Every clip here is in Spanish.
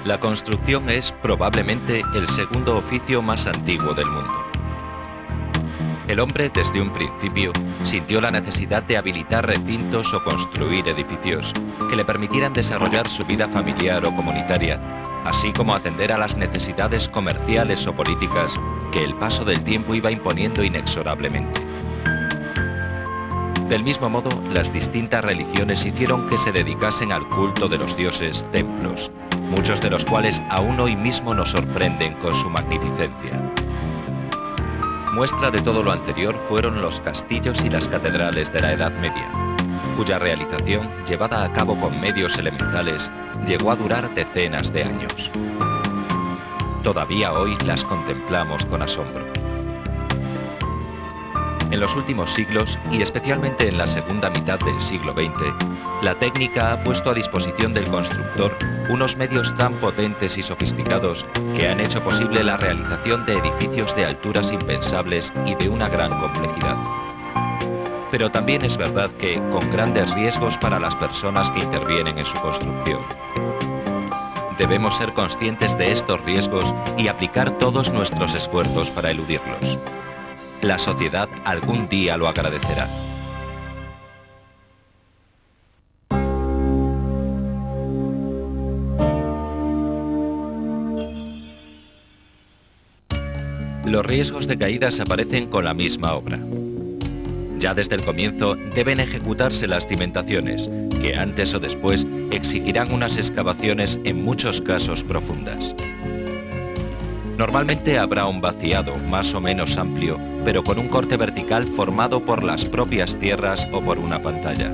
La construcción es probablemente el segundo oficio más antiguo del mundo. El hombre, desde un principio, sintió la necesidad de habilitar recintos o construir edificios que le permitieran desarrollar su vida familiar o comunitaria, así como atender a las necesidades comerciales o políticas que el paso del tiempo iba imponiendo inexorablemente. Del mismo modo, las distintas religiones hicieron que se dedicasen al culto de los dioses templos, muchos de los cuales aún hoy mismo nos sorprenden con su magnificencia. Muestra de todo lo anterior fueron los castillos y las catedrales de la Edad Media, cuya realización, llevada a cabo con medios elementales, llegó a durar decenas de años. Todavía hoy las contemplamos con asombro. En los últimos siglos, y especialmente en la segunda mitad del siglo XX, la técnica ha puesto a disposición del constructor unos medios tan potentes y sofisticados que han hecho posible la realización de edificios de alturas impensables y de una gran complejidad. Pero también es verdad que con grandes riesgos para las personas que intervienen en su construcción. Debemos ser conscientes de estos riesgos y aplicar todos nuestros esfuerzos para eludirlos. La sociedad algún día lo agradecerá. Los riesgos de caídas aparecen con la misma obra. Ya desde el comienzo deben ejecutarse las cimentaciones, que antes o después exigirán unas excavaciones en muchos casos profundas. Normalmente habrá un vaciado más o menos amplio, pero con un corte vertical formado por las propias tierras o por una pantalla.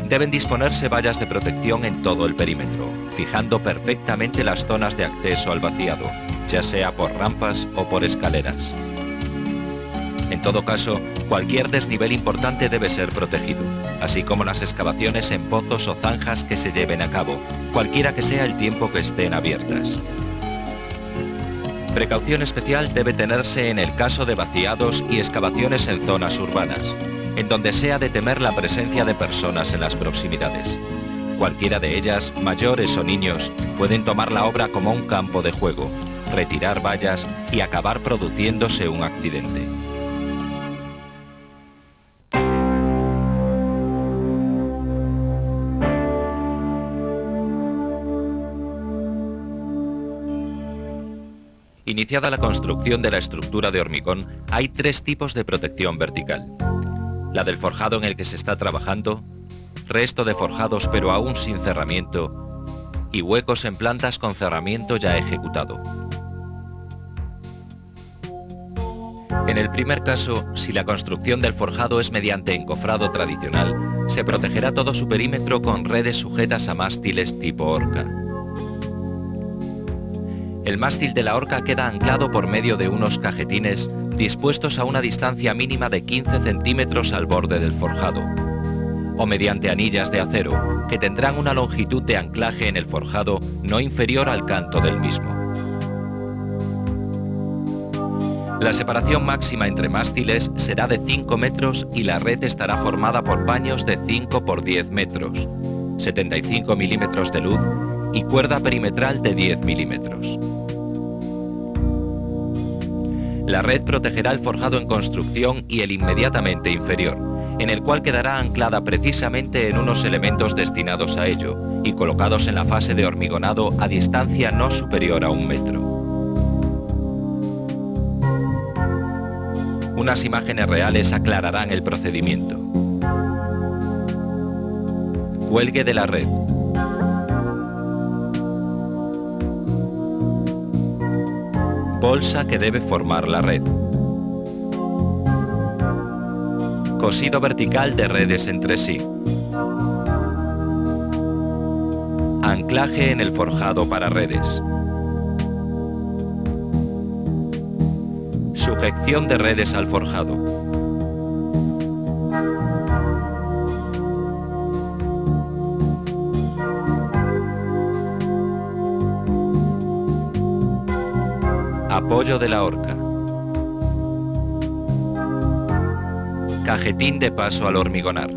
Deben disponerse vallas de protección en todo el perímetro, fijando perfectamente las zonas de acceso al vaciado, ya sea por rampas o por escaleras. En todo caso, cualquier desnivel importante debe ser protegido, así como las excavaciones en pozos o zanjas que se lleven a cabo, cualquiera que sea el tiempo que estén abiertas. Precaución especial debe tenerse en el caso de vaciados y excavaciones en zonas urbanas, en donde sea de temer la presencia de personas en las proximidades. Cualquiera de ellas, mayores o niños, pueden tomar la obra como un campo de juego, retirar vallas y acabar produciéndose un accidente. Iniciada la construcción de la estructura de hormigón, hay tres tipos de protección vertical. La del forjado en el que se está trabajando, resto de forjados pero aún sin cerramiento, y huecos en plantas con cerramiento ya ejecutado. En el primer caso, si la construcción del forjado es mediante encofrado tradicional, se protegerá todo su perímetro con redes sujetas a mástiles tipo horca. El mástil de la horca queda anclado por medio de unos cajetines dispuestos a una distancia mínima de 15 centímetros al borde del forjado, o mediante anillas de acero, que tendrán una longitud de anclaje en el forjado no inferior al canto del mismo. La separación máxima entre mástiles será de 5 metros y la red estará formada por paños de 5 por 10 metros, 75 milímetros de luz y cuerda perimetral de 10 milímetros. La red protegerá el forjado en construcción y el inmediatamente inferior, en el cual quedará anclada precisamente en unos elementos destinados a ello y colocados en la fase de hormigonado a distancia no superior a 1 metro. Unas imágenes reales aclararán el procedimiento. Cuelgue de la red. Bolsa que debe formar la red. Cosido vertical de redes entre sí. Anclaje en el forjado para redes. Sujeción de redes al forjado. Apoyo de la horca. Cajetín de paso al hormigonar.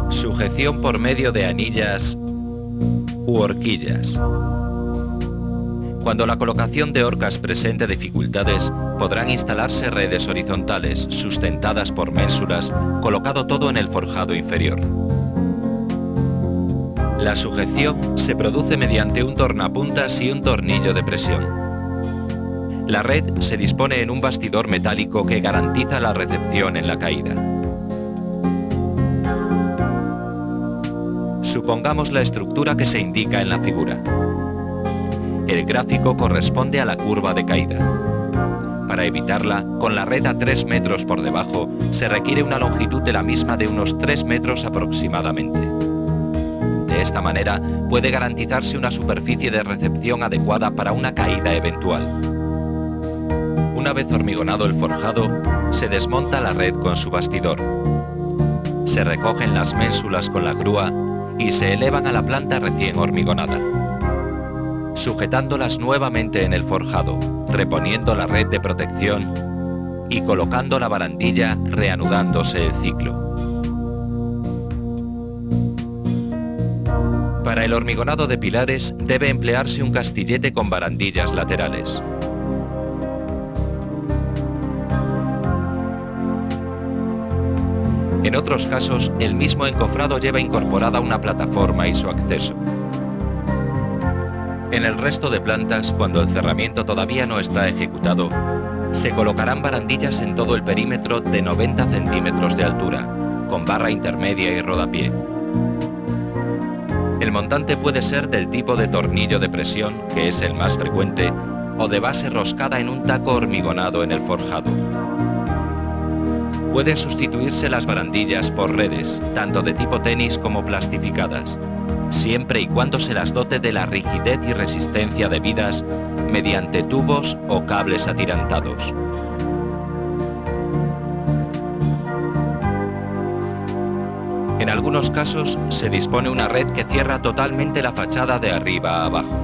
Sujeción por medio de anillas u horquillas. Cuando la colocación de horcas presente dificultades, podrán instalarse redes horizontales sustentadas por ménsulas, colocado todo en el forjado inferior. La sujeción se produce mediante un tornapuntas y un tornillo de presión. La red se dispone en un bastidor metálico que garantiza la recepción en la caída. Supongamos la estructura que se indica en la figura. El gráfico corresponde a la curva de caída. Para evitarla, con la red a 3 metros por debajo, se requiere una longitud de la misma de unos 3 metros aproximadamente. De esta manera, puede garantizarse una superficie de recepción adecuada para una caída eventual. Una vez hormigonado el forjado, se desmonta la red con su bastidor. Se recogen las ménsulas con la grúa y se elevan a la planta recién hormigonada, sujetándolas nuevamente en el forjado, reponiendo la red de protección y colocando la barandilla, reanudándose el ciclo. Para el hormigonado de pilares debe emplearse un castillete con barandillas laterales. En otros casos, el mismo encofrado lleva incorporada una plataforma y su acceso. En el resto de plantas, cuando el cerramiento todavía no está ejecutado, se colocarán barandillas en todo el perímetro de 90 centímetros de altura, con barra intermedia y rodapié. El montante puede ser del tipo de tornillo de presión, que es el más frecuente, o de base roscada en un taco hormigonado en el forjado. Pueden sustituirse las barandillas por redes, tanto de tipo tenis como plastificadas, siempre y cuando se las dote de la rigidez y resistencia debidas mediante tubos o cables atirantados. En algunos casos se dispone una red que cierra totalmente la fachada de arriba a abajo.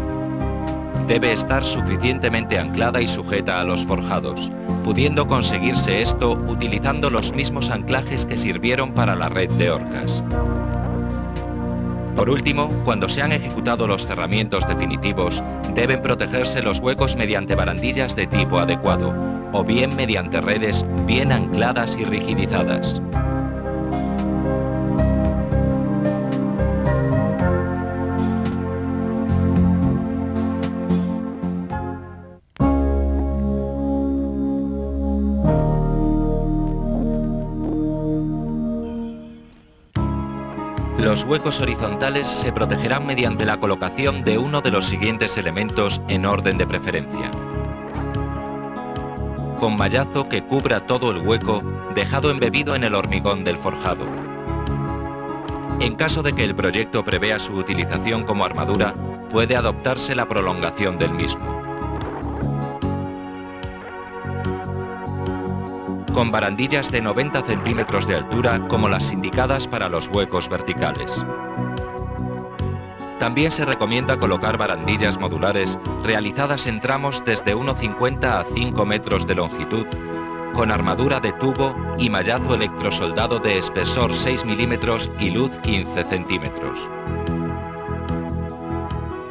Debe estar suficientemente anclada y sujeta a los forjados, pudiendo conseguirse esto utilizando los mismos anclajes que sirvieron para la red de horcas. Por último, cuando se han ejecutado los cerramientos definitivos, deben protegerse los huecos mediante barandillas de tipo adecuado, o bien mediante redes bien ancladas y rigidizadas. Los huecos horizontales se protegerán mediante la colocación de uno de los siguientes elementos en orden de preferencia. Con mallazo que cubra todo el hueco, dejado embebido en el hormigón del forjado. En caso de que el proyecto prevea su utilización como armadura, puede adoptarse la prolongación del mismo. Con barandillas de 90 centímetros de altura como las indicadas para los huecos verticales. También se recomienda colocar barandillas modulares realizadas en tramos desde 1,50 a 5 metros de longitud, con armadura de tubo y mallazo electrosoldado de espesor 6 milímetros y luz 15 centímetros.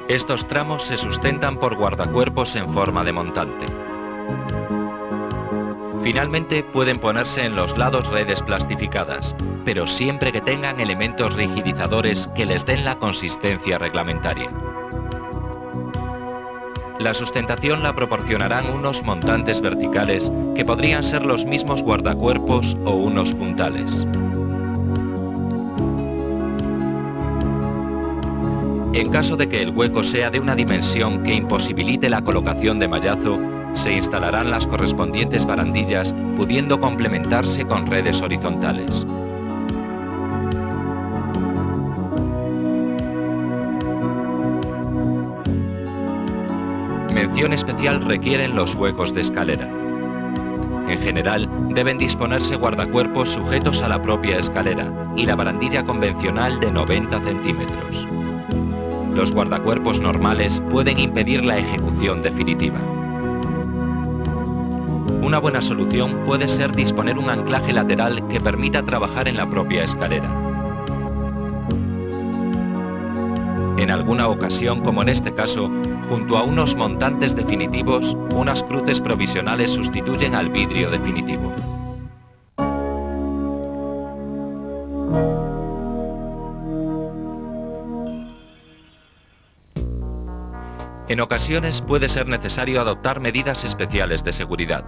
Estos tramos se sustentan por guardacuerpos en forma de montante. Finalmente pueden ponerse en los lados redes plastificadas, pero siempre que tengan elementos rigidizadores que les den la consistencia reglamentaria. La sustentación la proporcionarán unos montantes verticales que podrían ser los mismos guardacuerpos o unos puntales. En caso de que el hueco sea de una dimensión que imposibilite la colocación de mallazo, se instalarán las correspondientes barandillas, pudiendo complementarse con redes horizontales. Mención especial requieren los huecos de escalera. En general, deben disponerse guardacuerpos sujetos a la propia escalera y la barandilla convencional de 90 centímetros. Los guardacuerpos normales pueden impedir la ejecución definitiva. Una buena solución puede ser disponer un anclaje lateral que permita trabajar en la propia escalera. En En alguna ocasión, como en este caso, junto a unos montantes definitivos, unas cruces provisionales sustituyen al vidrio definitivo. En ocasiones puede ser necesario adoptar medidas especiales de seguridad.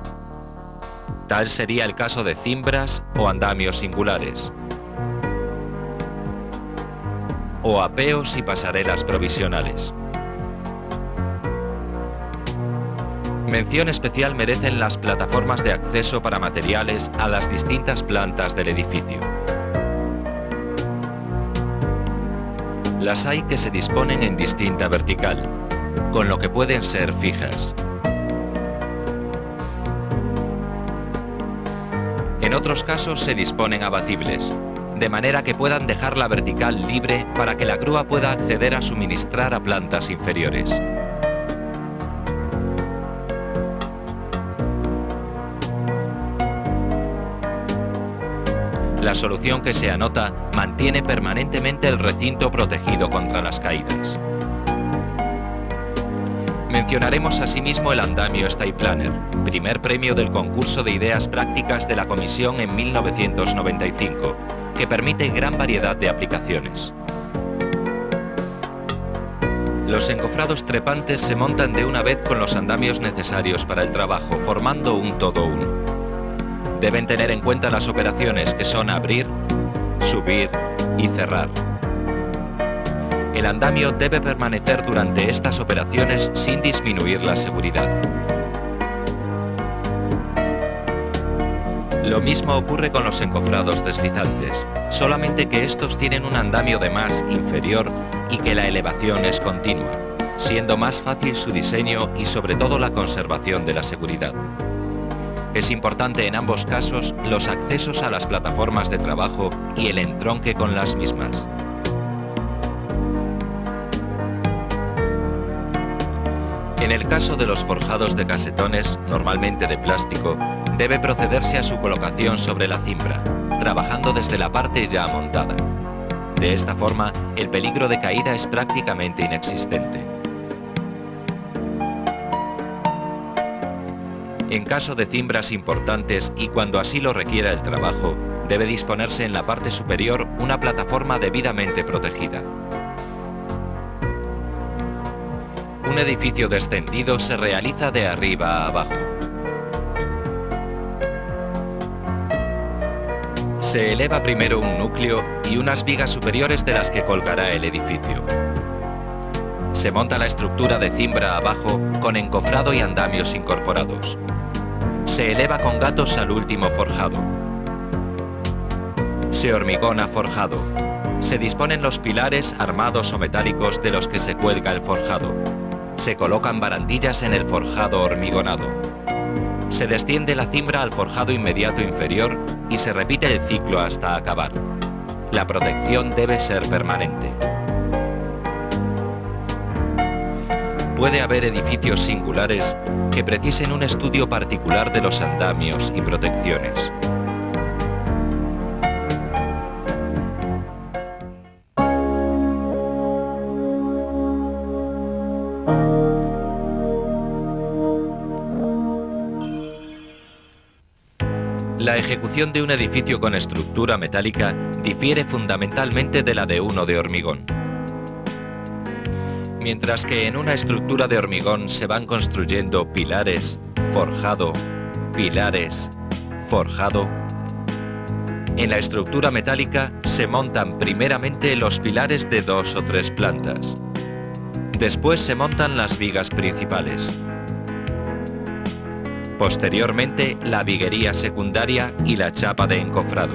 Tal sería el caso de cimbras o andamios singulares, o apeos y pasarelas provisionales. Mención especial merecen las plataformas de acceso para materiales a las distintas plantas del edificio. Las hay que se disponen en distinta vertical, con lo que pueden ser fijas. En otros casos se disponen abatibles, de manera que puedan dejar la vertical libre para que la grúa pueda acceder a suministrar a plantas inferiores. La solución que se anota mantiene permanentemente el recinto protegido contra las caídas. Mencionaremos asimismo el andamio Stayplaner, primer premio del concurso de ideas prácticas de la Comisión en 1995, que permite gran variedad de aplicaciones. Los encofrados trepantes se montan de una vez con los andamios necesarios para el trabajo, formando un todo uno. Deben tener en cuenta las operaciones que son abrir, subir y cerrar. El andamio debe permanecer durante estas operaciones sin disminuir la seguridad. Lo mismo ocurre con los encofrados deslizantes, solamente que estos tienen un andamio de más inferior y que la elevación es continua, siendo más fácil su diseño y sobre todo la conservación de la seguridad. Es importante en ambos casos los accesos a las plataformas de trabajo y el entronque con las mismas. En el caso de los forjados de casetones, normalmente de plástico, debe procederse a su colocación sobre la cimbra, trabajando desde la parte ya montada. De esta forma, el peligro de caída es prácticamente inexistente. En caso de cimbras importantes y cuando así lo requiera el trabajo, debe disponerse en la parte superior una plataforma debidamente protegida. Un edificio descendido se realiza de arriba a abajo. Se eleva primero un núcleo y unas vigas superiores de las que colgará el edificio. Se monta la estructura de cimbra abajo con encofrado y andamios incorporados. Se eleva con gatos al último forjado. Se hormigona forjado. Se disponen los pilares armados o metálicos de los que se cuelga el forjado. Se colocan barandillas en el forjado hormigonado. Se desciende la cimbra al forjado inmediato inferior y se repite el ciclo hasta acabar. La protección debe ser permanente. Puede haber edificios singulares que precisen un estudio particular de los andamios y protecciones. La ejecución de un edificio con estructura metálica difiere fundamentalmente de la de uno de hormigón. Mientras que en una estructura de hormigón se van construyendo pilares, forjado, pilares, forjado, en la estructura metálica se montan primeramente los pilares de 2 o 3 plantas. Después se montan las vigas principales. Posteriormente, la viguería secundaria y la chapa de encofrado.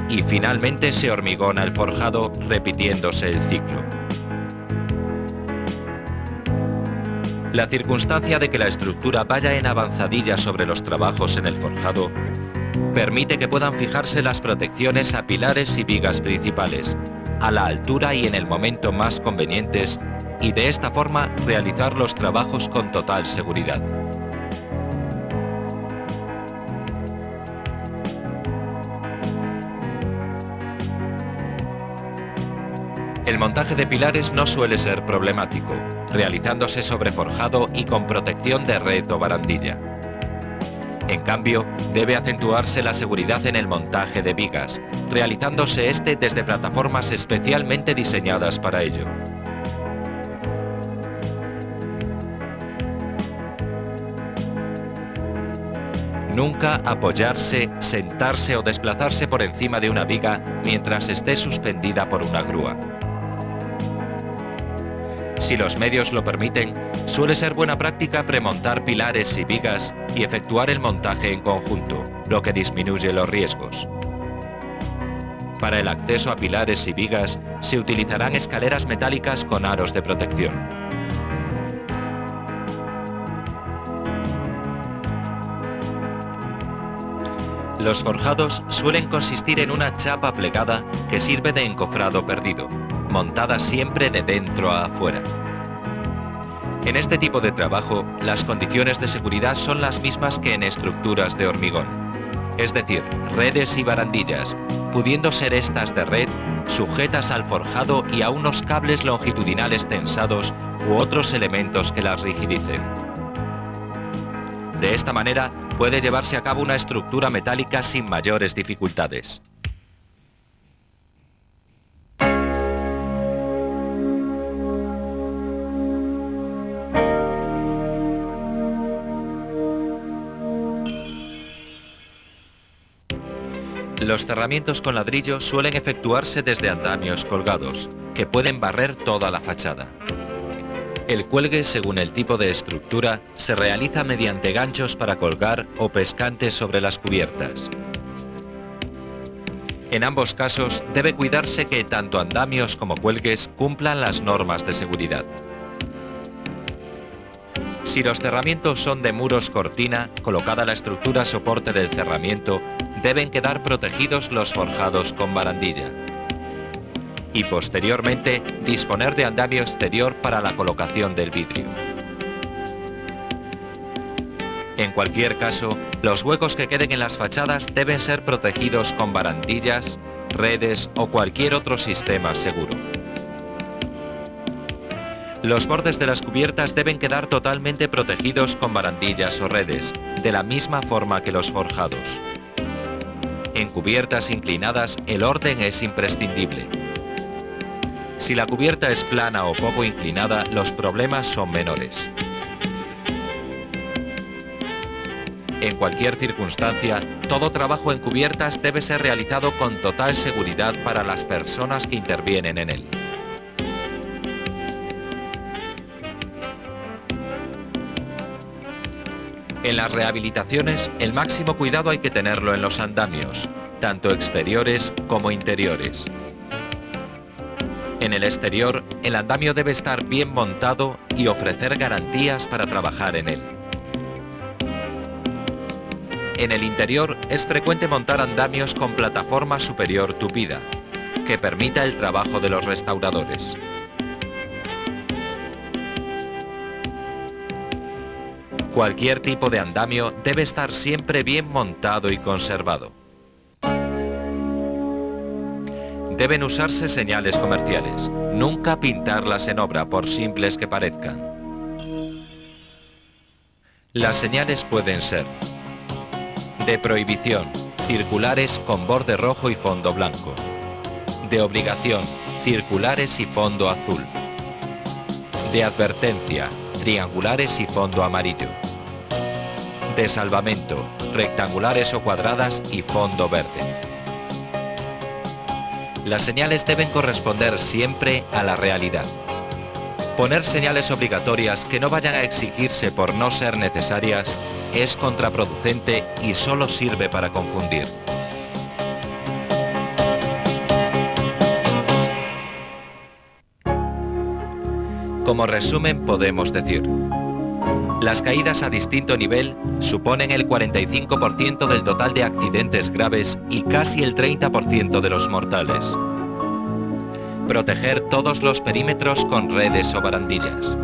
Y finalmente se hormigona el forjado, repitiéndose el ciclo. La circunstancia de que la estructura vaya en avanzadilla sobre los trabajos en el forjado permite que puedan fijarse las protecciones a pilares y vigas principales, a la altura y en el momento más convenientes, y de esta forma realizar los trabajos con total seguridad. El montaje de pilares no suele ser problemático, realizándose sobre forjado y con protección de red o barandilla. En cambio, debe acentuarse la seguridad en el montaje de vigas, realizándose este desde plataformas especialmente diseñadas para ello. Nunca apoyarse, sentarse o desplazarse por encima de una viga mientras esté suspendida por una grúa. Si los medios lo permiten, suele ser buena práctica premontar pilares y vigas y efectuar el montaje en conjunto, lo que disminuye los riesgos. Para el acceso a pilares y vigas se utilizarán escaleras metálicas con aros de protección. Los forjados suelen consistir en una chapa plegada que sirve de encofrado perdido, montada siempre de dentro a afuera. En este tipo de trabajo, las condiciones de seguridad son las mismas que en estructuras de hormigón, es decir, redes y barandillas, pudiendo ser estas de red, sujetas al forjado y a unos cables longitudinales tensados u otros elementos que las rigidicen. De esta manera, puede llevarse a cabo una estructura metálica sin mayores dificultades. Los cerramientos con ladrillo suelen efectuarse desde andamios colgados, que pueden barrer toda la fachada. El cuelgue, según el tipo de estructura, se realiza mediante ganchos para colgar o pescantes sobre las cubiertas. En ambos casos, debe cuidarse que tanto andamios como cuelgues cumplan las normas de seguridad. Si los cerramientos son de muros cortina, colocada la estructura soporte del cerramiento, deben quedar protegidos los forjados con barandilla. Y posteriormente disponer de andamio exterior para la colocación del vidrio. En cualquier caso, los huecos que queden en las fachadas deben ser protegidos con barandillas, redes o cualquier otro sistema seguro. Los bordes de las cubiertas deben quedar totalmente protegidos con barandillas o redes, de la misma forma que los forjados. En cubiertas inclinadas, el orden es imprescindible. Si la cubierta es plana o poco inclinada, los problemas son menores. En cualquier circunstancia, todo trabajo en cubiertas debe ser realizado con total seguridad para las personas que intervienen en él. En las rehabilitaciones, el máximo cuidado hay que tenerlo en los andamios, tanto exteriores como interiores. En el exterior, el andamio debe estar bien montado y ofrecer garantías para trabajar en él. En el interior es frecuente montar andamios con plataforma superior tupida, que permita el trabajo de los restauradores. Cualquier tipo de andamio debe estar siempre bien montado y conservado. Deben usarse señales comerciales, nunca pintarlas en obra por simples que parezcan. Las señales pueden ser de prohibición, circulares con borde rojo y fondo blanco. De obligación, circulares y fondo azul. De advertencia, triangulares y fondo amarillo. De salvamento, rectangulares o cuadradas y fondo verde. Las señales deben corresponder siempre a la realidad. Poner señales obligatorias que no vayan a exigirse por no ser necesarias es contraproducente y solo sirve para confundir. Como resumen podemos decir: las caídas a distinto nivel suponen el 45% del total de accidentes graves y casi el 30% de los mortales. Proteger todos los perímetros con redes o barandillas.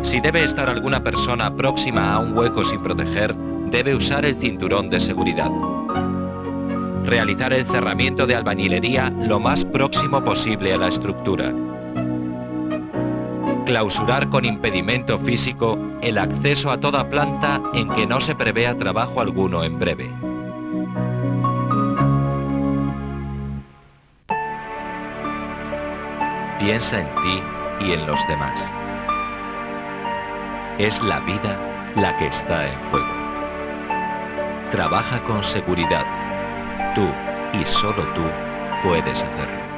Si debe estar alguna persona próxima a un hueco sin proteger, debe usar el cinturón de seguridad. Realizar el cerramiento de albañilería lo más próximo posible a la estructura. Clausurar con impedimento físico el acceso a toda planta en que no se prevea trabajo alguno en breve. Piensa en ti y en los demás. Es la vida la que está en juego. Trabaja con seguridad. Tú y solo tú puedes hacerlo.